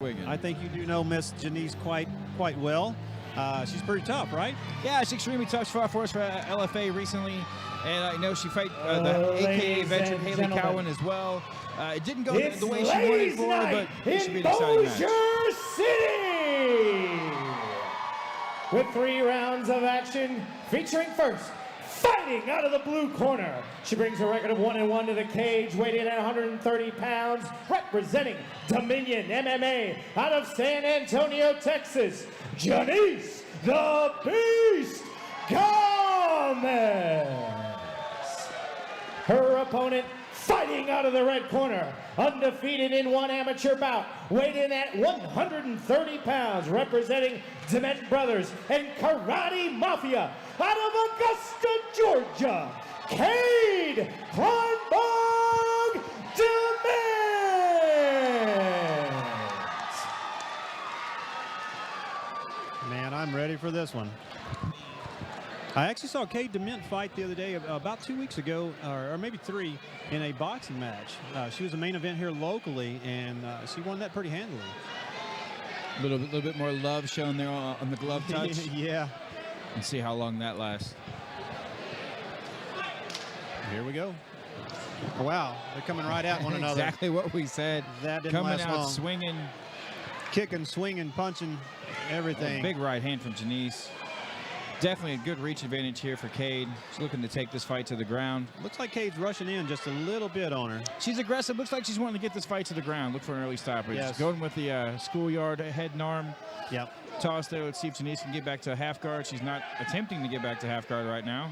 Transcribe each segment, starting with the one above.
I think you do know Miss Janice quite well. She's pretty tough, right? Yeah, she's extremely tough. She fought for us for LFA recently, and I know she fight the AKA veteran Haley Cowan as well. It didn't go the way she wanted for, but it should be an exciting match. City! With 3 rounds of action, featuring first, fighting out of the blue corner. She brings a record of 1-1 to the cage, weighing in at 130 pounds, representing Dominion MMA out of San Antonio, Texas, Janice the Beast Gomez. Her opponent, fighting out of the red corner, undefeated in 1 amateur bout, weighed in at 130 pounds, representing Dement Brothers and Karate Mafia out of Augusta, Georgia, Cade Kronberg Dement. Man, I'm ready for this one. I actually saw Cade Dement fight the other day, about 2 weeks ago, or maybe 3, in a boxing match. She was a main event here locally, and she won that pretty handily. A little bit more love shown there on the glove touch. Yeah. And see how long that lasts. Here we go. Wow, they're coming right at one another. Exactly what we said. That didn't coming last out long. swinging. Kicking, swinging, punching, everything. Big right hand from Janice. Definitely a good reach advantage here for Cade. She's looking to take this fight to the ground. Looks like Cade's rushing in just a little bit on her. She's aggressive. Looks like she's wanting to get this fight to the ground. Look for an early stoppage. Yes. Going with the schoolyard head and arm. Yep. Toss there. Let's see if Janice can get back to half guard. She's not attempting to get back to half guard right now.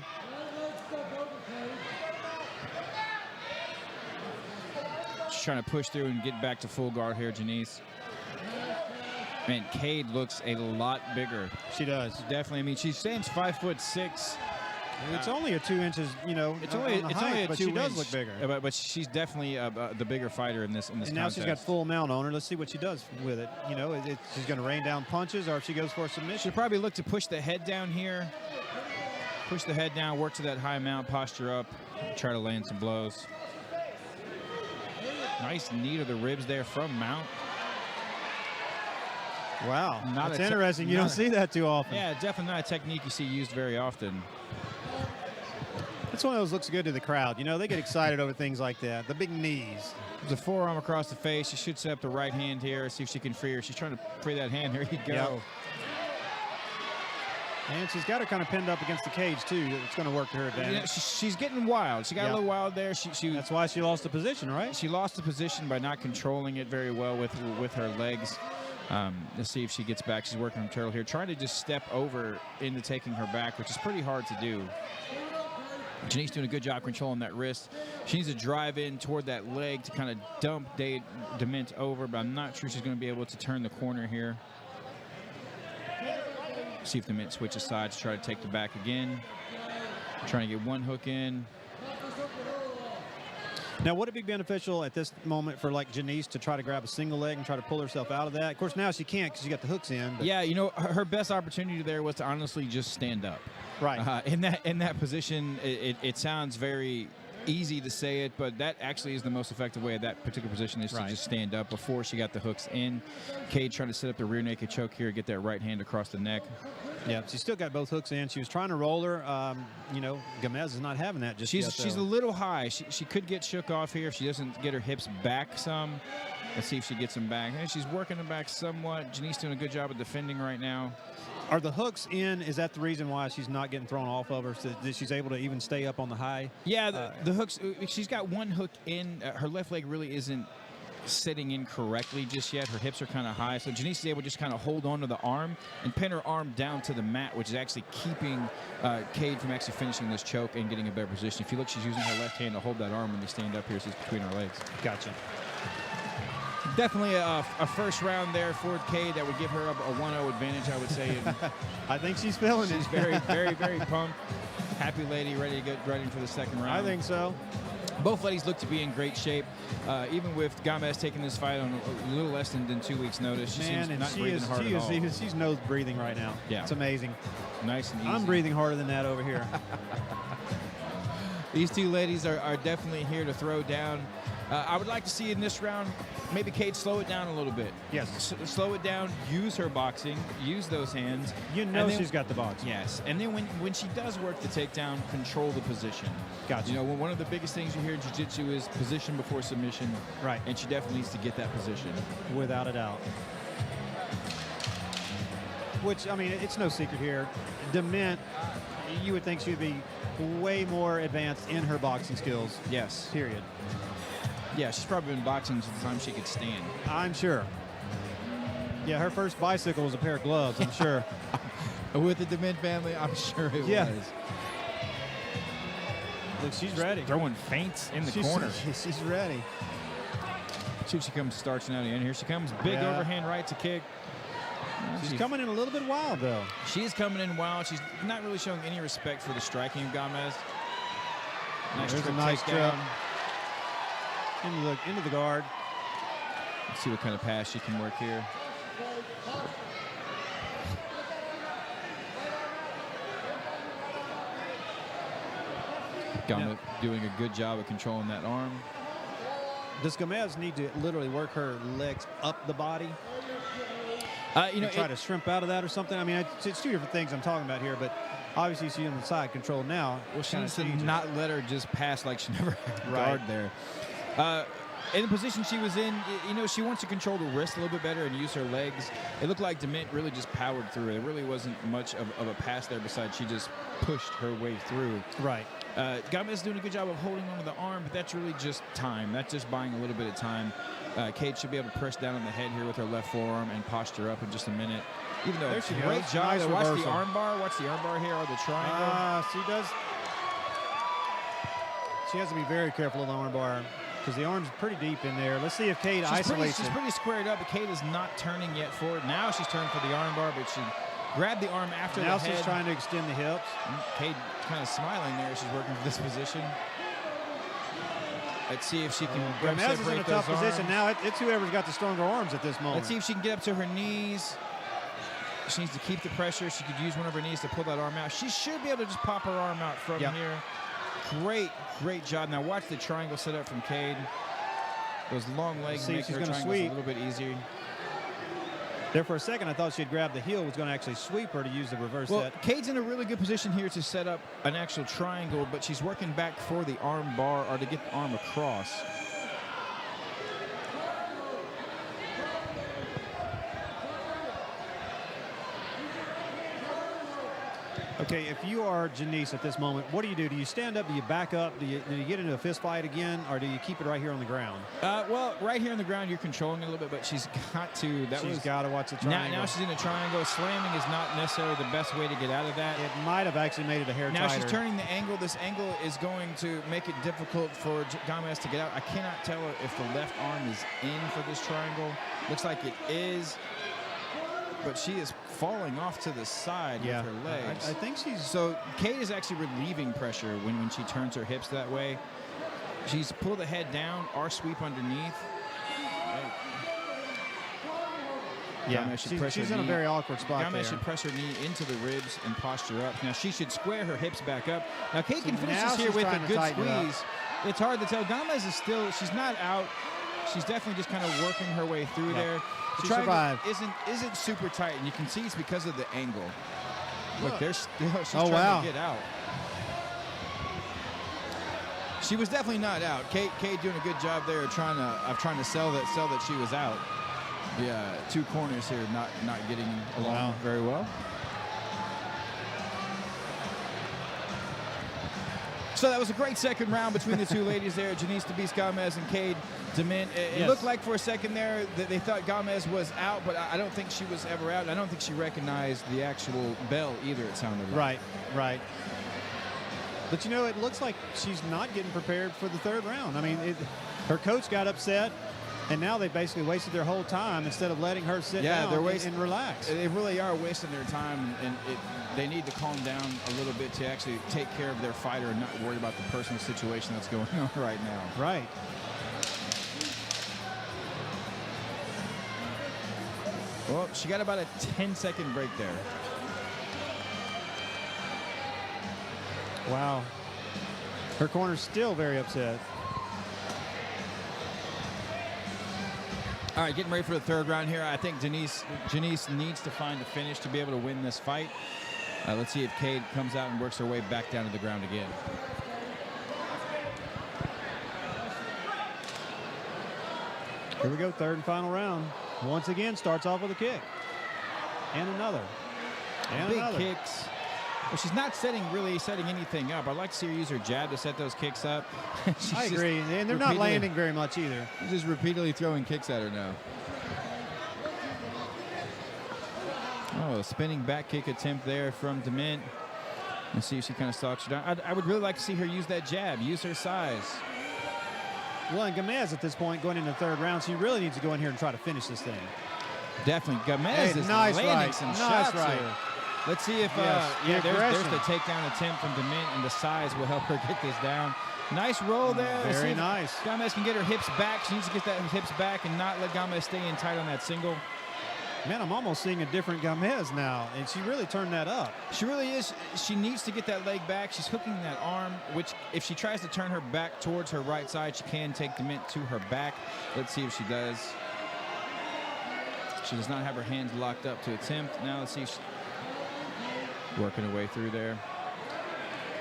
She's trying to push through and get back to full guard here, Janice. Man, Cade looks a lot bigger. She does. Definitely. I mean, she stands 5'6". It's only a 2 inches, you know. It's only a but 2 she does inch, look bigger. But she's definitely the bigger fighter in this And contest. now she's got full mount on her. Let's see what she does with it. You know, she's going to rain down punches, or if she goes for a submission. She'll probably look to push the head down here. Push the head down, work to that high mount, posture up, try to land some blows. Nice knee to the ribs there from mount. Wow, that's interesting. You don't see that too often. Yeah, definitely not a technique you see used very often. It's one of those looks good to the crowd. You know, they get excited over things like that. The big knees. There's a forearm across the face. She should set up the right hand here, see if she can free her. She's trying to free that hand. Here you go. Yep. And she's got her kind of pinned up against the cage, too. It's going to work to her advantage. You know, she's getting wild. She got a little wild there. That's why she lost the position, right? She lost the position by not controlling it very well with her legs. Let's see if she gets back. She's working from turtle here, trying to just step over into taking her back, which is pretty hard to do. Janice doing a good job controlling that wrist. She needs to drive in toward that leg to kind of dump Dement over, but I'm not sure she's going to be able to turn the corner here. See if Dement switches sides to try to take the back again. Trying to get one hook in. Now, would it be beneficial at this moment for, like, Janice to try to grab a single leg and try to pull herself out of that? Of course, now she can't because she got the hooks in. But yeah, you know, her best opportunity there was to honestly just stand up. Right. In that position, it sounds very easy to say it, but that actually is the most effective way of that particular position is to just stand up before she got the hooks in. Cade trying to set up the rear naked choke here, get that right hand across the neck. Yeah, she still got both hooks in. She was trying to roll her. You know, Gomez is not having that just yet. She's a little high. She could get shook off here if she doesn't get her hips back some. Let's see if she gets them back. And she's working them back somewhat. Janice doing a good job of defending right now. Are the hooks in? Is that the reason why she's not getting thrown off of her? So that she's able to even stay up on the high? Yeah, the hooks. She's got one hook in. Her left leg really isn't sitting in correctly just yet. Her hips are kind of high, so Janice is able to just kind of hold on to the arm and pin her arm down to the mat, which is actually keeping Cade from actually finishing this choke and getting a better position. If you look, she's using her left hand to hold that arm when they stand up here, so it's between her legs. Gotcha. Definitely a first round there for Cade that would give her a 1-0 advantage, I would say. And I think she's feeling it. She's very, very, very pumped. Happy lady, ready to get ready for the second round. I think so. Both ladies look to be in great shape, even with Gomez taking this fight on a little less than 2 weeks' notice. She seems not breathing hard at all. She's nose breathing right now. Yeah. It's amazing. Nice and easy. I'm breathing harder than that over here. These two ladies are definitely here to throw down. I would like to see in this round maybe Cade slow it down a little bit. Yes. Slow it down. Use her boxing. Use those hands. You know and then, she's got the box. Yes, and then when she does work the takedown, control the position. Gotcha. You know, one of the biggest things you hear in jiu-jitsu is position before submission. Right. And she definitely needs to get that position. Without a doubt. Which, I mean, it's no secret here. Dement, you would think she would be way more advanced in her boxing skills. Yes. Period. Yeah, she's probably been boxing since the time she could stand. I'm sure. Yeah, her first bicycle was a pair of gloves, I'm sure. With the Dement family, I'm sure it was. Look, she's ready. Throwing feints in the corner. She's ready. See if she comes starching out again. Here she comes. Big overhand right to kick. She's coming in a little bit wild, though. She is coming in wild. She's not really showing any respect for the striking of Gomez. There's a nice trip. Into the guard. Let's see what kind of pass she can work here. Gomez doing a good job of controlling that arm. Does Gomez need to literally work her legs up the body? You know, try to shrimp out of that or something? I mean, it's two different things I'm talking about here, but obviously she's on the side control now. Well, she needs to not let her just pass like she never had guard there. In the position she was in, you know, she wants to control the wrist a little bit better and use her legs. It looked like Dement really just powered through it. There really wasn't much of a pass there besides she just pushed her way through. Right. Gomez is doing a good job of holding onto the arm, but that's really just time. That's just buying a little bit of time. Cade should be able to press down on the head here with her left forearm and posture up in just a minute. Even though it's a great job. Nice watch the arm bar. Watch the arm bar here or the triangle. She does. She has to be very careful of the arm bar because the arm's pretty deep in there. Let's see if Cade isolates She's pretty squared up, but Cade is not turning yet forward. Now she's turned for the arm bar, but she grabbed the arm after the head. Now she's trying to extend the hips. Cade kind of smiling there. She's working for this position. Let's see if she can Gomez is in a tough position now. It's whoever's got the stronger arms at this moment. Let's see if she can get up to her knees. She needs to keep the pressure. She could use one of her knees to pull that arm out. She should be able to just pop her arm out from here. Great job. Now watch the triangle set up from Cade. Those long legs make her triangles a little bit easier. There for a second, I thought she had grabbed the heel, was going to actually sweep her to use the reverse set. Cade's in a really good position here to set up an actual triangle, but she's working back for the arm bar or to get the arm across. Okay, if you are Janice at this moment, what do you do? Do you stand up? Do you back up? Do you get into a fist fight again, or do you keep it right here on the ground? Well, right here on the ground, you're controlling it a little bit, but she's got to. She's got to watch the triangle. Now she's in a triangle. Slamming is not necessarily the best way to get out of that. It might have actually made it a hair tighter. Now she's turning the angle. This angle is going to make it difficult for Gomez to get out. I cannot tell if the left arm is in for this triangle. Looks like it is. But she is falling off to the side with her legs. I think she's... So Cade is actually relieving pressure when she turns her hips that way. She's pulled the head down, R-sweep underneath. Yeah, she's in a very awkward spot there. Gomez should press her knee into the ribs and posture up. Now she should square her hips back up. Now Cade can finish this here with a good squeeze. It's hard to tell. Gomez is still, she's not out. She's definitely just kind of working her way through there. She survived. Isn't super tight, and you can see it's because of the angle. Look, she's trying to get out. She was definitely not out. Cade doing a good job there trying to sell that she was out. Yeah, two corners here not getting along very well. So that was a great second round between the two ladies there, Janice Gomez and Cade Dement. It looked like for a second there that they thought Gomez was out, but I don't think she was ever out. I don't think she recognized the actual bell either, it sounded like. Right. But, you know, it looks like she's not getting prepared for the third round. I mean, her coach got upset, and now they basically wasted their whole time instead of letting her sit down and relax. They really are wasting their time, and they need to calm down a little bit to actually take care of their fighter and not worry about the personal situation that's going on right now. Right. Well, she got about a 10-second break there. Wow. Her corner's still very upset. All right, getting ready for the third round here. I think Janice needs to find a finish to be able to win this fight. Let's see if Cade comes out and works her way back down to the ground again. Here we go, third and final round. Once again, starts off with a kick. And another. And Big another. kicks. Well, she's not really setting anything up. I'd like to see her use her jab to set those kicks up. I agree, and they're not landing very much either. She's just repeatedly throwing kicks at her now. Oh, a spinning back kick attempt there from Dement. Let's see if she kind of stalks her down. I would really like to see her use that jab, use her size. Well, and Gomez at this point, going into the third round, she really needs to go in here and try to finish this thing. Definitely. Gomez is nice landing right. some Nice shots right. here. Let's see if, Yes, there's the takedown attempt from Dement, and the size will help her get this down. Nice roll there. Let's see Very if nice. Gomez can get her hips back. She needs to get that hips back and not let Gomez stay in tight on that single. Man, I'm almost seeing a different Gomez now, and she really turned that up. She really is. She needs to get that leg back. She's hooking that arm, which if she tries to turn her back towards her right side, she can take Dement to her back. Let's see if she does. She does not have her hands locked up to attempt. Now let's see if she's working her way through there.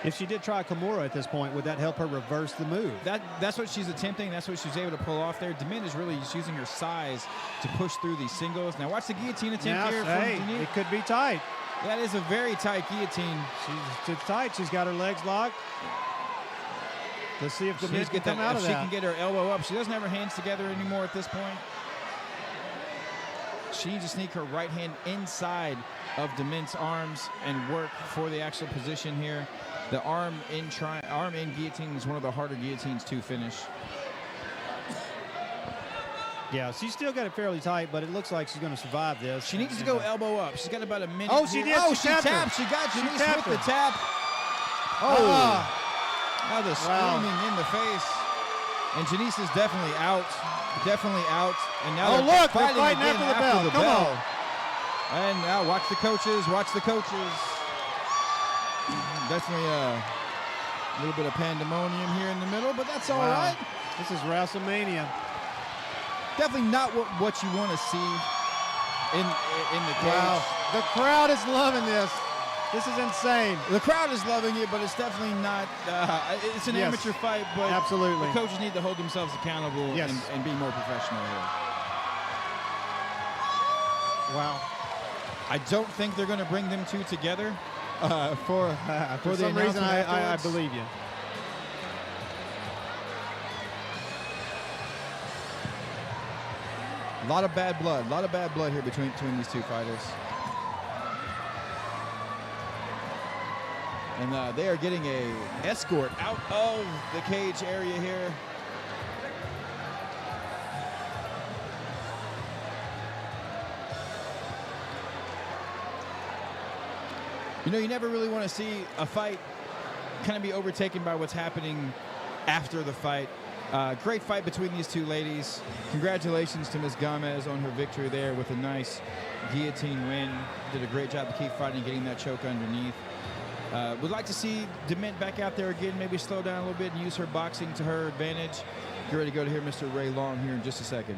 If she did try Kimura at this point, would that help her reverse the move? That's what she's attempting. That's what she's able to pull off there. Dement is really just using her size to push through these singles. Now watch the guillotine attempt here from Denise. It could be tight. That is a very tight guillotine. She's tight. She's got her legs locked. Let's see if Dement can come out of that. If she can get her elbow up. She doesn't have her hands together anymore at this point. She needs to sneak her right hand inside of Dement's arms and work for the actual position here. The arm in guillotine is one of the harder guillotines to finish. Yeah, she's still got it fairly tight, but it looks like she's going to survive this. She needs to go elbow up. She's got about a minute. Oh, she did. Oh, she tapped. She got Janice with the tap. Oh. Now the screaming in the face. And Janice is definitely out. Definitely out. And now they're fighting after the bell. Come on. And now watch the coaches. Watch the coaches. Definitely a little bit of pandemonium here in the middle, but that's all right. This is WrestleMania. Definitely not what you want to see in the cage. Wow. The crowd is loving this. This is insane. The crowd is loving it, but it's definitely not. It's an amateur fight, but absolutely, the coaches need to hold themselves accountable and be more professional here. Wow. I don't think they're going to bring them two together for some reason. I believe you. A lot of bad blood. A lot of bad blood here between these two fighters. And they are getting a escort out of the cage area here. You know, you never really want to see a fight kind of be overtaken by what's happening after the fight. Great fight between these two ladies. Congratulations to Ms. Gomez on her victory there with a nice guillotine win. Did a great job to keep fighting, getting that choke underneath. Would like to see Dement back out there again, maybe slow down a little bit and use her boxing to her advantage. Get ready to go to hear Mr. Ray Long here in just a second.